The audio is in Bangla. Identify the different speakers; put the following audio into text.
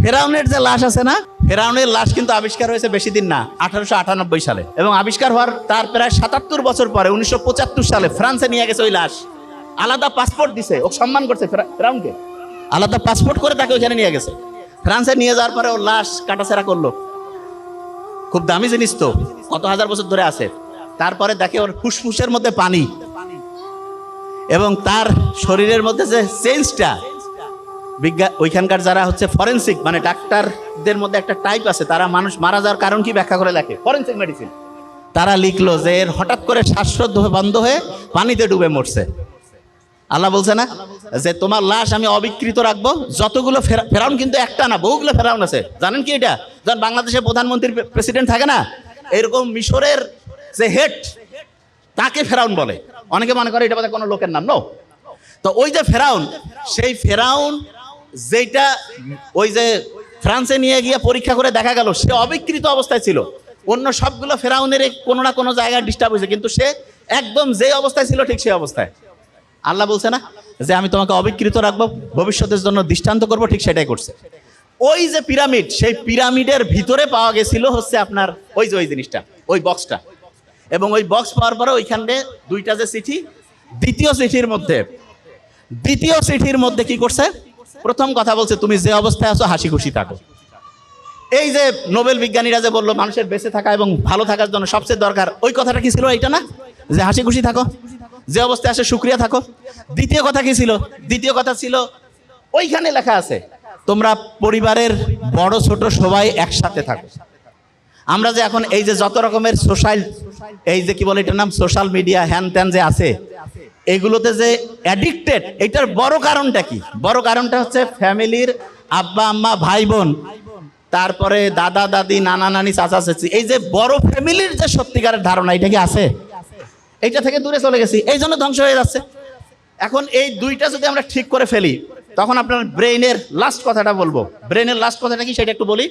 Speaker 1: ফেরাউনের যে লাশ আছে না, ফেরাউনের লাশ কিন্তু আবিষ্কার হয়েছে বেশি দিন না, 1898 সালে। এবং আবিষ্কার হওয়ার তার প্রায় 77 বছর পরে 1975 সালে ফ্রান্সে নিয়ে গেছে ওই লাশ। আলাদা পাসপোর্ট দিছে, ও সম্মান করছে ফেরাউনকে, আলাদা পাসপোর্ট করে তাকে ওখানে নিয়ে গেছে। ফ্রান্সে নিয়ে যাওয়ার পরে ওর লাশ কাটাছেড়া করলো। খুব দামি জিনিস তো, কত হাজার বছর ধরে আছে। তারপরে দেখে ওর ফুসফুসের মধ্যে পানি, এবং তার শরীরের মধ্যে যে চেঞ্জটা, ওইখানকার যারা হচ্ছে ফরেন্সিক মানে ডাক্তারদের মধ্যে একটা টাইপ আছে, তারা মানুষ মারা যাওয়ার কারণ কি ব্যাখ্যা করে লেখে, ফরেন্সিক মেডিসিন। তারা লিখলো যে এর হঠাৎ করে শ্বাসরোধ বন্ধ হয়ে পানিতে ডুবে মরছে। আল্লাহ বলছে না যে তোমার লাশ আমি অবিকৃত রাখবো। যতগুলো ফেরাউন কিন্তু একটা না, বহুগুলো ফেরাউন আছে। জানেন কি এটা? যখন বাংলাদেশের প্রধানমন্ত্রী প্রেসিডেন্ট থাকে না, এরকম মিশরের যে হেড তাকে ফেরাউন বলে। অনেকে মনে করে এটা বোধহয় কোনো লোকের নাম। নো। তো ওই যে ফেরাউন, সেই ফেরাউন যেটা ওই যে ফ্রান্সে নিয়ে গিয়ে পরীক্ষা করে দেখা গেল সে অবিকৃত অবস্থায় ছিল। অন্য সবগুলো ফেরাউনের কোনো না কোনো জায়গায় ডিস্টার্ব হয়েছে, কিন্তু সে একদম যে অবস্থায় ছিল ঠিক সেই অবস্থায়। আল্লাহ বলছে না যে আমি তোমাকে অবিকৃত রাখবো, ভবিষ্যতের জন্য দৃষ্টান্ত করবো, ঠিক সেটাই করছে। ওই যে পিরামিড, সেই পিরামিডের ভিতরে পাওয়া গেছিল হচ্ছে আপনার ওই যে ওই জিনিসটা, ওই বক্সটা। এবং ওই বক্স পাওয়ার পরে ওইখানে দুইটা যে চিঠি, দ্বিতীয় চিঠির মধ্যে কি করছে? প্রথম কথা বলছে তুমি যে অবস্থায় আছো হাসি খুশি থাকো। এই যে নোবেল বিজ্ঞানীরা যে বললো মানুষের বেঁচে থাকা এবং ভালো থাকার জন্য সবচেয়ে দরকার, ওই কথাটা কি ছিল? এইটা না, যে হাসি খুশি থাকো, যে অবস্থায় আসে শুকরিয়া থাকো। দ্বিতীয় কথা কি ছিল? দ্বিতীয় কথা ছিল ওইখানে লেখা আছে তোমরা পরিবারের বড় ছোট সবাই একসাথে থাকো। আমরা যে এখন এই যে যত রকমের সোশ্যাল, এই যে কি বলে এটার নাম, সোশ্যাল মিডিয়া হ্যান ত্যান যে আছে, এগুলোতে যে অ্যাডিক্টেড, এটার বড় কারণটা কি? বড় কারণটা হচ্ছে ফ্যামিলির আব্বা আম্মা ভাই বোন, তারপরে দাদা দাদি নানা নানি চাচা চাচি, এই যে বড় ফ্যামিলির যে সত্যিকারের ধারণা, এটা কি আছে? এইটা থেকে দূরে চলে গেছি, এই জন্য ধ্বংস হয়ে যাচ্ছে। এখন এই দুইটা যদি আমরা ঠিক করে ফেলি, তখন আপনার ব্রেইনের লাস্ট কথাটা বলবো। ব্রেইনের লাস্ট কথাটা কি সেটা একটু বলি।